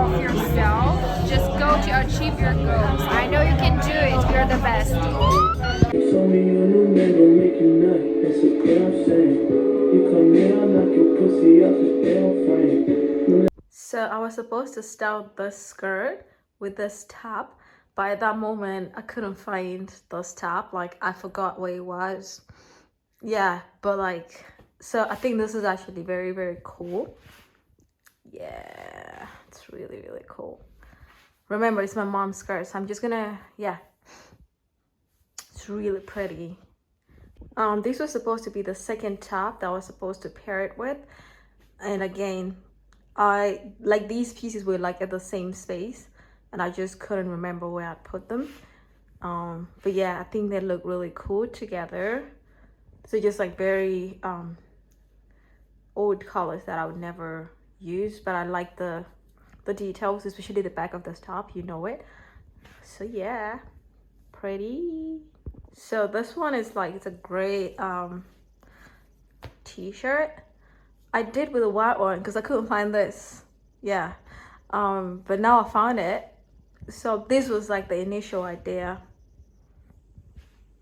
off yourself. Just go to achieve your goals. I know you can do it. You're the best. Told me you knew men don't make you nut. That's a damn shame. You come here, I knock your pussy off the damn frame. So I was supposed to style this skirt with this top. By that moment, I couldn't find this top. Like, I forgot where it was. Yeah, but like, so I think this is actually very, very cool. Yeah, it's really, really cool. Remember, it's my mom's skirt, so I'm just gonna, yeah. It's really pretty. This was supposed to be the second top that I was supposed to pair it with. And again, I like these pieces were like at the same space and I just couldn't remember where I put them. But yeah, I think they look really cool together. So just like very old colors that I would never use, but I like the details, especially the back of this top, you know it. So yeah, pretty. So this one is like, it's a gray t-shirt. I did with a white one because I couldn't find this. Yeah. But now I found it. So this was like the initial idea.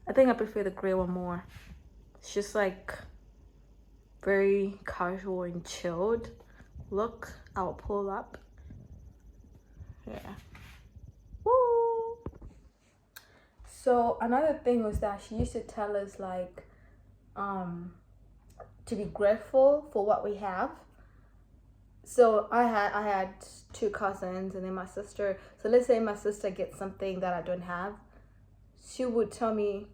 I think I prefer the gray one more. It's just like very casual and chilled look. I'll pull up. Yeah. Woo! So another thing was that she used to tell us like to be grateful for what we have. So I had two cousins and then my sister. So let's say my sister gets something that I don't have. She would tell me,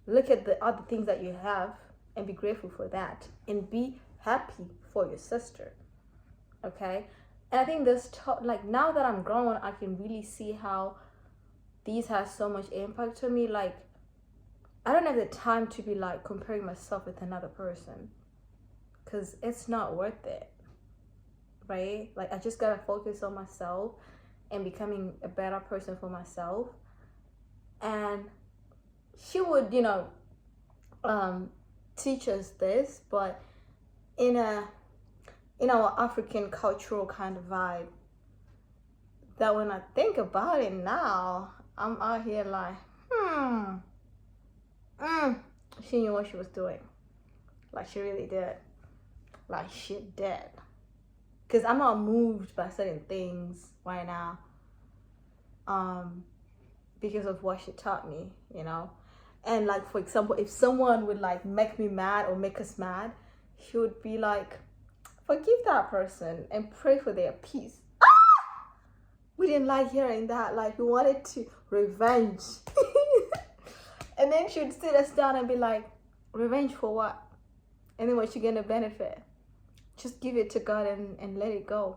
look at the other things that you have and be grateful for that and be happy for your sister. Okay? And I think this like now that I'm grown, I can really see how these has so much impact to me. Like I don't have the time to be like comparing myself with another person because it's not worth it. Right? Like I just gotta focus on myself and becoming a better person for myself. And she would, teach us this, but in our African cultural kind of vibe. That when I think about it now, I'm out here like, she knew what she was doing. Like she really did. Like she did. Because I'm not moved by certain things right now because of what she taught me, and like for example, if someone would like make me mad or make us mad, she would be like, forgive that person and pray for their peace. We didn't like hearing that. Like we wanted to revenge. And then she would sit us down and be like, revenge for what? And then what you gonna benefit? Just give it to God and let it go.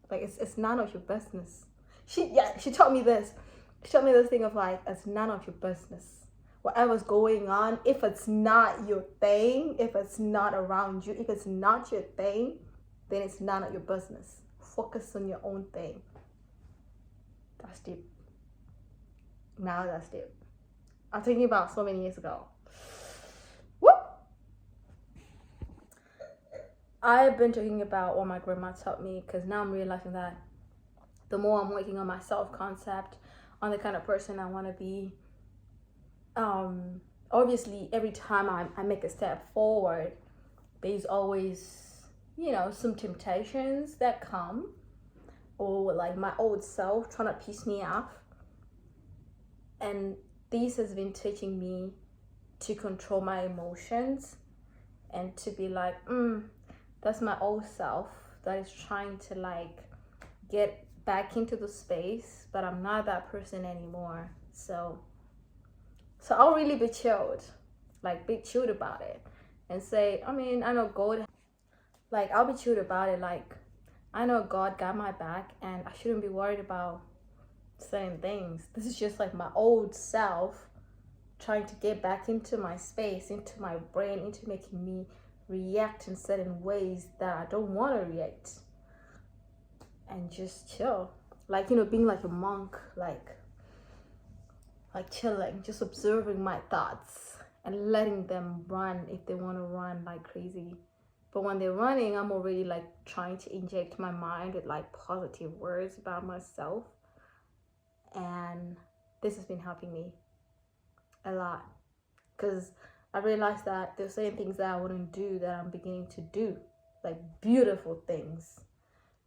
Like it's none of your business. She taught me this. She taught me this thing of like, it's none of your business. Whatever's going on, if it's not your thing, if it's not around you, if it's not your thing, then it's none of your business. Focus on your own thing. That's deep. Now that's deep. I'm thinking about so many years ago. I've been talking about what my grandma taught me because now I'm realizing that the more I'm working on my self-concept, on the kind of person I want to be, obviously every time I make a step forward, there's always, some temptations that come, or like my old self trying to piss me off. And this has been teaching me to control my emotions and to be like, that's my old self that is trying to like get back into the space, but I'm not that person anymore. So I'll really be chilled, like be chilled about it and say, I know God, like I'll be chilled about it. Like I know God got my back and I shouldn't be worried about certain things. This is just like my old self trying to get back into my space, into my brain, into making me react in certain ways that I don't want to react, and just chill, like being like a monk, like chilling, just observing my thoughts and letting them run if they want to run like crazy, But when they're running, I'm already like trying to inject my mind with like positive words about myself. And this has been helping me a lot, because I realized that there's certain things that I wouldn't do that I'm beginning to do, like beautiful things.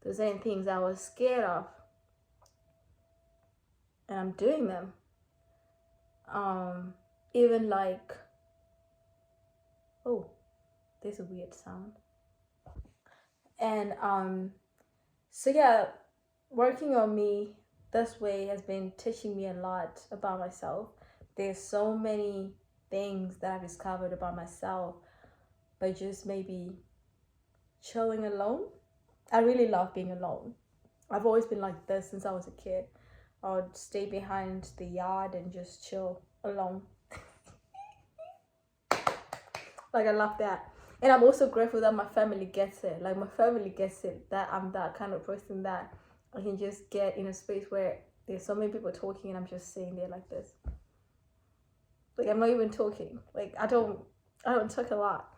There's certain things I was scared of, and I'm doing them. Even like, oh, there's a weird sound. And so yeah, working on me this way has been teaching me a lot about myself. There's so many things that I've discovered about myself by just maybe chilling alone. I really love being alone. I've always been like this since I was a kid. I would stay behind the yard and just chill alone. Like, I love that. And I'm also grateful that my family gets it. Like, my family gets it, that I'm that kind of person that I can just get in a space where there's so many people talking and I'm just sitting there like this. Like, I'm not even talking. Like, I don't talk a lot.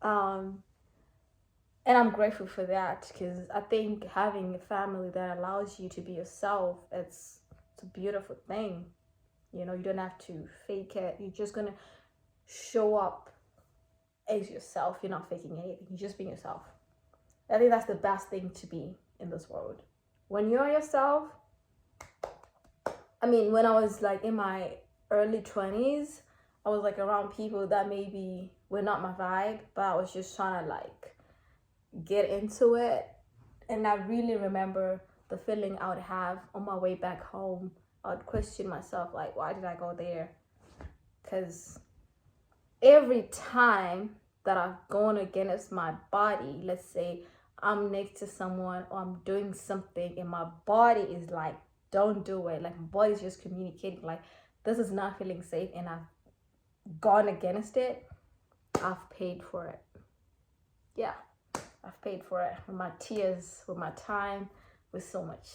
And I'm grateful for that, because I think having a family that allows you to be yourself, it's a beautiful thing. You know, you don't have to fake it. You're just gonna show up as yourself. You're not faking anything. You're just being yourself. I think that's the best thing to be in this world. When you're yourself, I mean, when I was like in my early 20s, I was like around people that maybe were not my vibe, but I was just trying to like get into it. And I really remember the feeling I would have on my way back home. I would question myself, like, why did I go there? Because every time that I've gone against my body, let's say I'm next to someone or I'm doing something and my body is like, don't do it. Like, my body's just communicating like, this is not feeling safe, and I've gone against it, I've paid for it. Yeah, I've paid for it with my tears, with my time, with so much.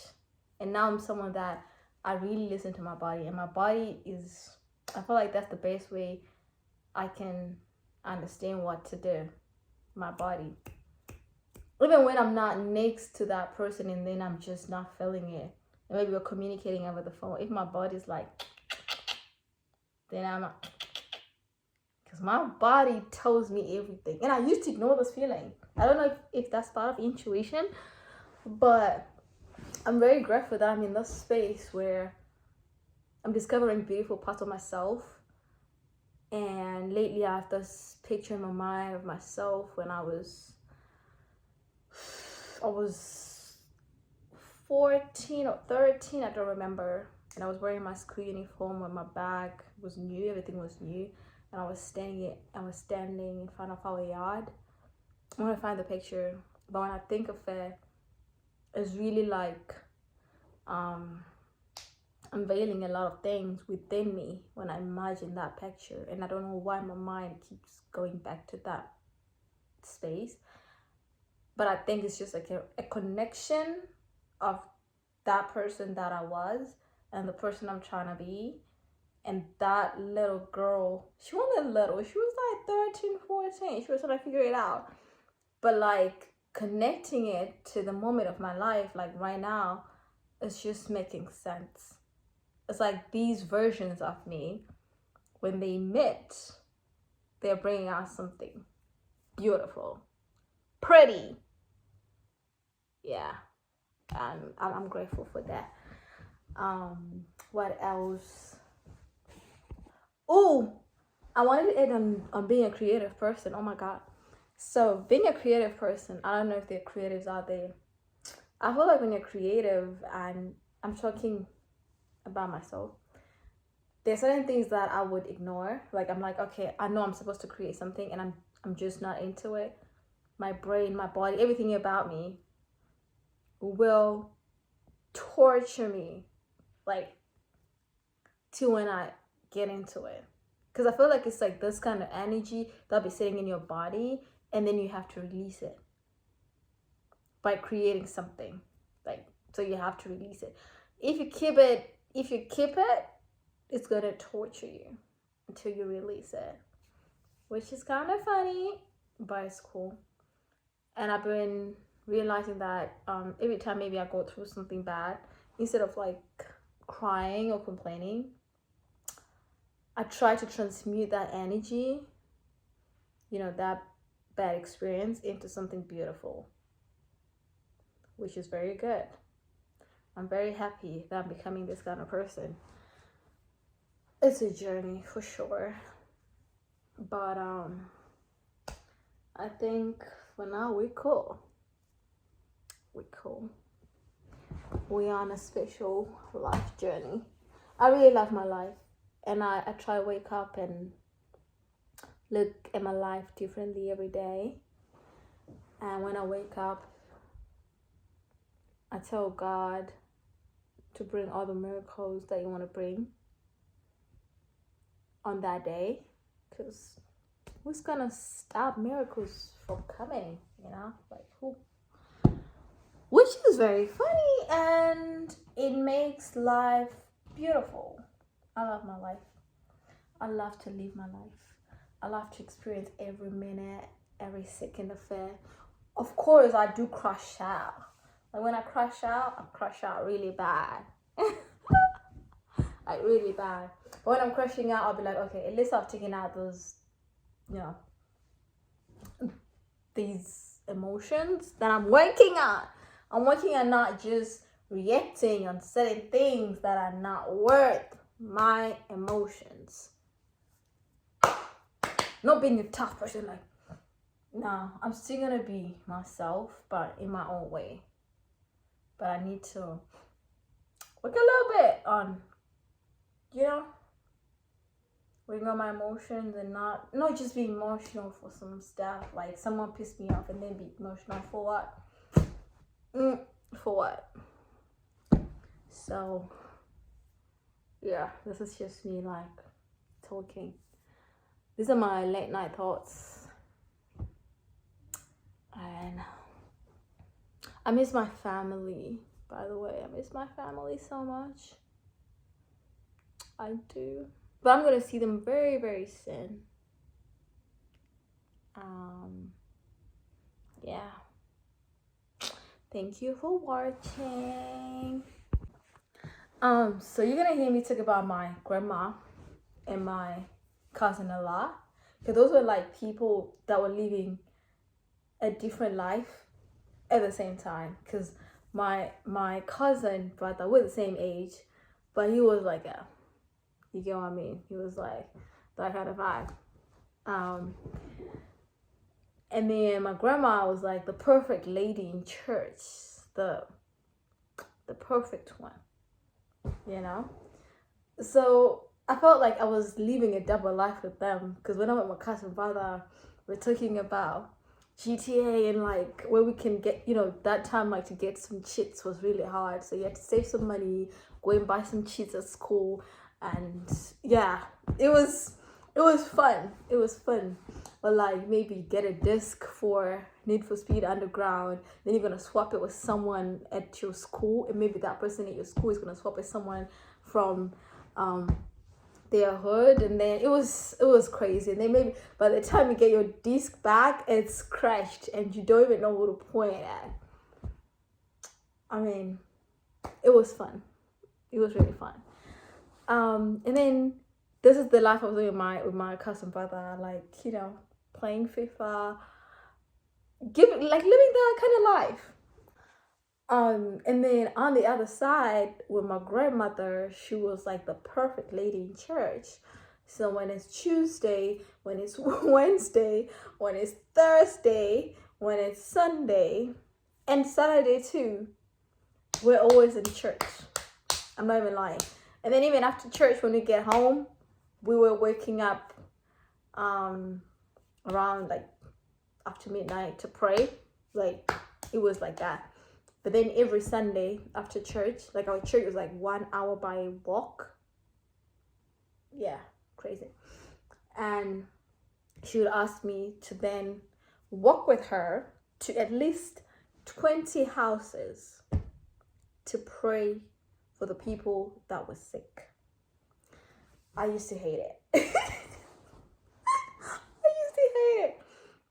And now I'm someone that I really listen to my body, and my body is, I feel like that's the best way I can understand what to do. My body. Even when I'm not next to that person and then I'm just not feeling it, and maybe we're communicating over the phone, if my body's like, then I'm not, because my body tells me everything. And I used to ignore this feeling. I don't know if that's part of intuition, but I'm very grateful that I'm in this space where I'm discovering beautiful parts of myself. And lately I have this picture in my mind of myself when I was 14 or 13, I don't remember. And I was wearing my school uniform when my bag was new, everything was new. And I was standing in front of our yard. I want to find the picture, but when I think of it, it's really like unveiling a lot of things within me when I imagine that picture. And I don't know why my mind keeps going back to that space, but I think it's just like a connection of that person that I was and the person I'm trying to be. And that little girl, she wasn't little, she was like 13, 14, she was trying to figure it out. But like connecting it to the moment of my life, like right now, it's just making sense. It's like these versions of me, when they meet, they're bringing out something beautiful, pretty. Yeah, and I'm grateful for that. What else? Oh, I wanted to add on being a creative person. Oh my God. So being a creative person, I don't know if there are creatives out there. I feel like when you're creative, and I'm talking about myself, there's certain things that I would ignore. Like, I'm like, okay, I know I'm supposed to create something and I'm just not into it. My brain, my body, everything about me will torture me, like, to when I get into it. Because I feel like it's like this kind of energy that'll be sitting in your body, and then you have to release it by creating something. Like, so you have to release it. If you keep it, it's gonna torture you until you release it, which is kind of funny, but it's cool. And I've been realizing that every time maybe I go through something bad, instead of like crying or complaining, I try to transmute that energy, that bad experience, into something beautiful, which is very good. I'm very happy that I'm becoming this kind of person. It's a journey for sure, but I think for now we're cool. We're on a special life journey. I really love my life, and I try to wake up and look at my life differently every day. And when I wake up, I tell God to bring all the miracles that you want to bring on that day, because who's gonna stop miracles from coming, like who? Which is very funny, and it makes life beautiful. I love my life. I love to live my life. I love to experience every minute, every second of it. Of course, I do crash out. Like when I crash out really bad. Like really bad. But when I'm crashing out, I'll be like, okay, at least I've taken out those, these emotions that I'm working on. I'm working on not just reacting on certain things that are not worth my emotions. Not being a tough person, like, no, I'm still gonna be myself, but in my own way. But I need to work a little bit on, working on my emotions and not just be emotional for some stuff. Like someone pissed me off and then be emotional for what? For what? So yeah, this is just me like talking. These are my late night thoughts. And I miss my family, by the way. I miss my family so much. I do. But I'm going to see them very, very soon. Yeah. Thank you for watching. So you're going to hear me talk about my grandma and my cousin a lot. Because those were like people that were living a different life at the same time. Because my cousin brother, we're the same age, but he was like you get what I mean? He was like that kind of vibe. And then my grandma was like the perfect lady in church, the perfect one, So I felt like I was living a double life with them, because when I met my cousin brother, we're talking about GTA and like where we can get, that time like to get some cheats was really hard. So you had to save some money, go and buy some cheats at school. And yeah, it was fun. It was fun. But like maybe get a disc for Need for Speed Underground, then you're gonna swap it with someone at your school, and maybe that person at your school is gonna swap with someone from their hood, and then it was crazy. And then maybe by the time you get your disc back, it's crashed and you don't even know who to point at. I mean, it was fun. It was really fun. And then this is the life I was doing with my cousin brother, like, playing FIFA, living that kind of life. And then on the other side with my grandmother, she was like the perfect lady in church. So when it's Tuesday, when it's Wednesday, when it's Thursday, when it's Sunday, and Saturday too, we're always in church. I'm not even lying. And then even after church, when we get home, we were waking up around like after midnight to pray. Like it was like that. But then every Sunday after church, like our church was like 1 hour by walk. Yeah, crazy. And she would ask me to then walk with her to at least 20 houses to pray for the people that were sick. I used to hate it.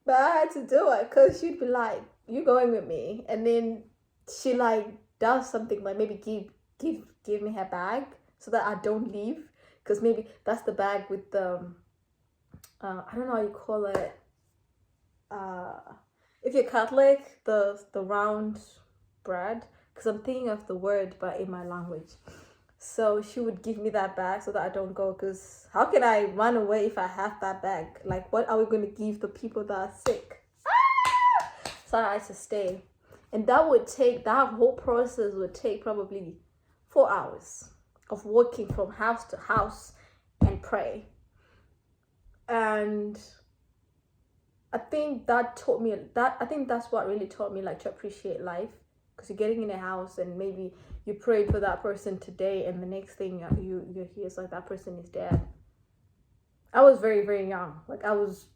But I had to do it because she'd be like, you going with me? And then she like does something like maybe give me her bag so that I don't leave, because maybe that's the bag with the I don't know how you call it. If you're Catholic, the round bread, because I'm thinking of the word but in my language. So she would give me that bag so that I don't go, because how can I run away if I have that bag? Like, what are we going to give the people that are sick? So I had to stay. And that whole process would take probably 4 hours of walking from house to house and pray. And I think that taught me that. I think that's what really taught me like to appreciate life, because you're getting in a house and maybe you prayed for that person today, and the next thing you hear is like that person is dead. I was very, very young. Like I was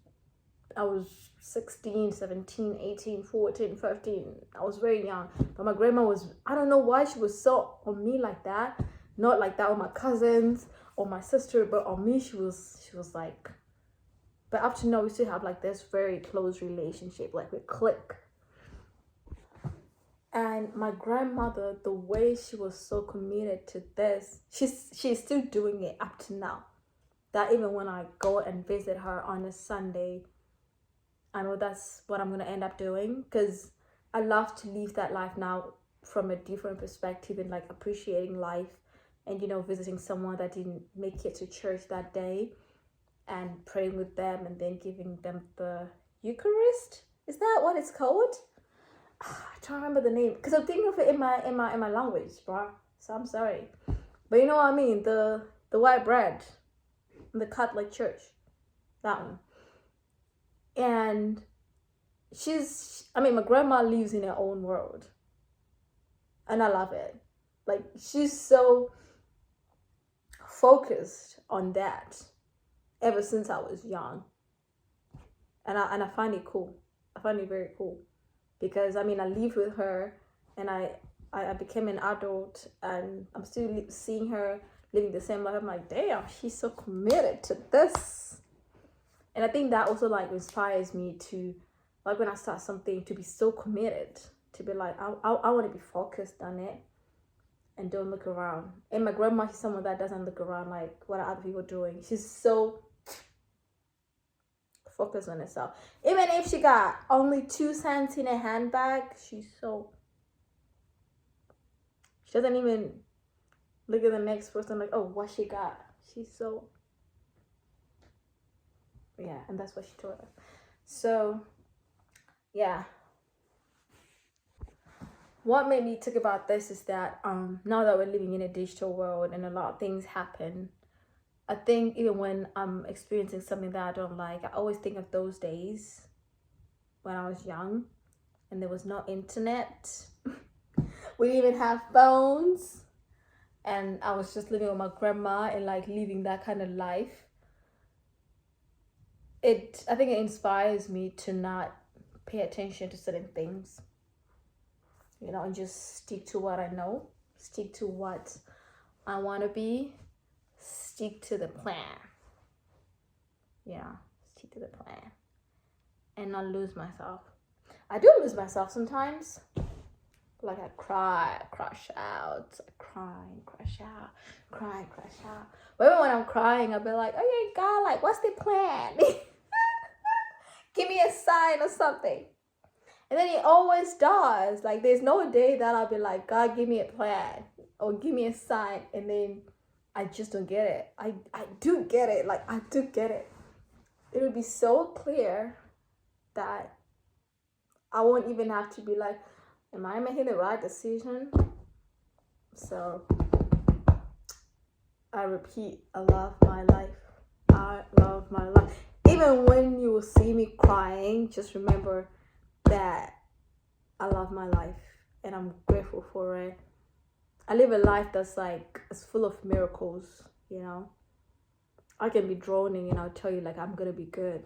16, 17, 18, 14, 15. I was very young. But my grandma was, I don't know why she was so on me like that. Not like that on my cousins or my sister, but on me she was like, but up to now we still have like this very close relationship, like we click. And my grandmother, the way she was so committed to this, she's still doing it up to now. That even when I go and visit her on a Sunday, I know that's what I'm going to end up doing, because I love to live that life now from a different perspective and like appreciating life, and you know, visiting someone that didn't make it to church that day and praying with them and then giving them the Eucharist. Is that what it's called? I don't remember the name because I'm thinking of it in my language, bro. So I'm sorry, but you know what I mean. The white bread in the Catholic Church, that one. And my grandma lives in her own world, and I love it. Like she's so focused on that ever since I was young, and I find it cool. I find it very cool. Because I lived with her, and I became an adult, and I'm still seeing her living the same life. I'm like, damn, she's so committed to this. And I think that also like inspires me to, like when I start something, to be so committed, to be like, I want to be focused on it and don't look around. And my grandma, she's someone that doesn't look around like what are other people doing. She's so focus on herself. Even if she got only 2 cents in a handbag, she doesn't even look at the next person like, oh, what she got. She's so, yeah, and that's what she told us. So yeah, what made me think about this is that now that we're living in a digital world and a lot of things happen, I think even when I'm experiencing something that I don't like, I always think of those days when I was young and there was no internet. We didn't even have phones. And I was just living with my grandma and like living that kind of life. I think it inspires me to not pay attention to certain things, you know, and just stick to what I know, stick to what I want to be. Stick to the plan. Yeah, stick to the plan. And not lose myself. I do lose myself sometimes. Like I cry, I crash out. I cry and crash out. Cry and crash out. But even when I'm crying, I'll be like, okay, God, like, what's the plan? Give me a sign or something. And then he always does. Like, there's no day that I'll be like, God, give me a plan. Or give me a sign. And then I just don't get it. I do get it. Like, I do get it. It would be so clear that I won't even have to be like, am I making the right decision? So, I repeat, I love my life. I love my life. Even when you will see me crying, just remember that I love my life and I'm grateful for it. I live a life that's like, it's full of miracles, you know. I can be droning and I'll tell you like, I'm going to be good.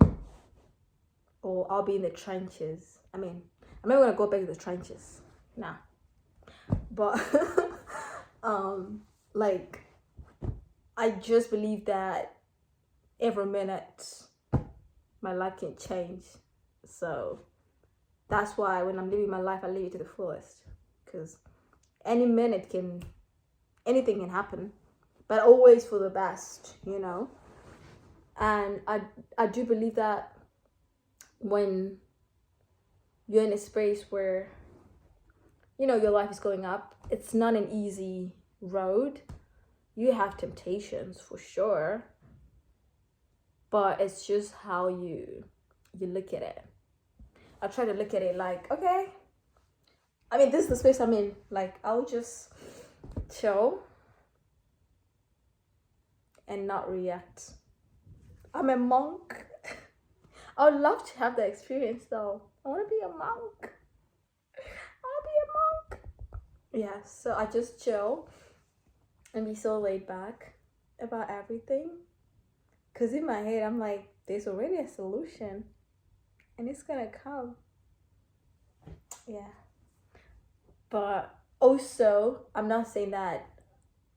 Or I'll be in the trenches. I'm not going to go back to the trenches. Nah. But, like, I just believe that every minute my life can change. So, That's why when I'm living my life, I live it to the fullest. Because any minute anything can happen, but always for the best, you know. And I do believe that when you're in a space where, you know, your life is going up, it's not an easy road. You have temptations for sure, but it's just how you look at it. I try to look at it like, okay, I mean, this is the space I'm in. Like, I'll just chill and not react. I'm a monk. I would love to have the experience though. I want to be a monk. I want to be a monk. Yeah, so I just chill and be so laid back about everything. Because in my head, I'm like, there's already a solution and it's gonna come. Yeah. But also, I'm not saying that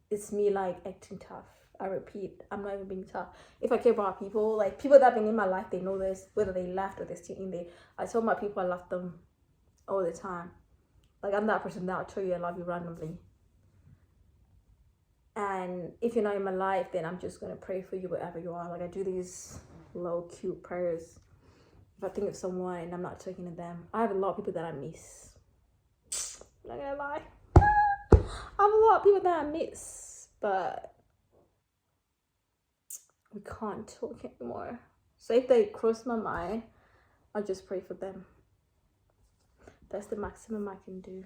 it's me like acting tough. I repeat, I'm not even being tough. If I care about people, like people that have been in my life, they know this, whether they left or they're still in there. I tell my people I love them all the time. Like, I'm that person that I'll tell you I love you randomly. And if you're not in my life, then I'm just gonna pray for you wherever you are. Like, I do these low cute prayers. If I think of someone and I'm not talking to them, I have a lot of people that I miss. I'm not gonna lie. I have a lot of people that I miss, but we can't talk anymore. So if they cross my mind, I just pray for them. That's the maximum I can do.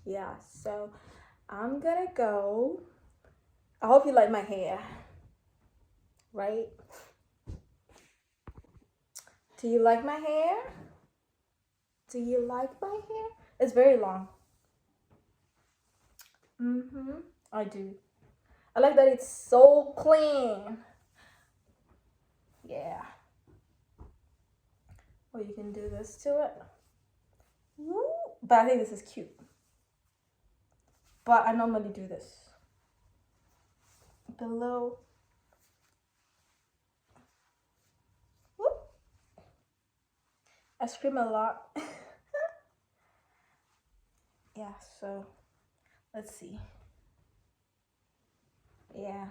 Yeah, so I'm gonna go. I hope you like my hair, right? Do you like my hair? Do you like my hair? It's very long. I do. I like that it's so clean. Yeah. Or you can do this to it. Woo. But I think this is cute. But I normally do this. Below. Whoop. I scream a lot. Yeah, so let's see. Yeah.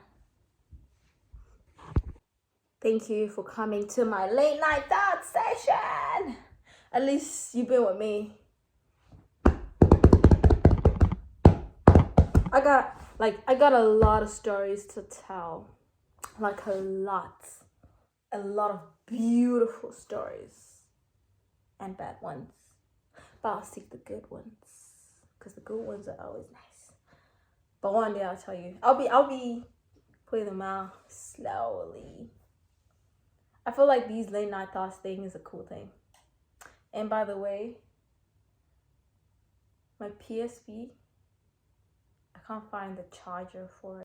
Thank you for coming to my late night thought session. At least you've been with me. I got a lot of stories to tell. Like a lot of beautiful stories and bad ones. But I'll seek the good ones, because the good ones are always nice. But one day I'll tell you. I'll be putting them out slowly. I feel like these late night thoughts thing is a cool thing. And by the way, my PSP, I can't find the charger for it.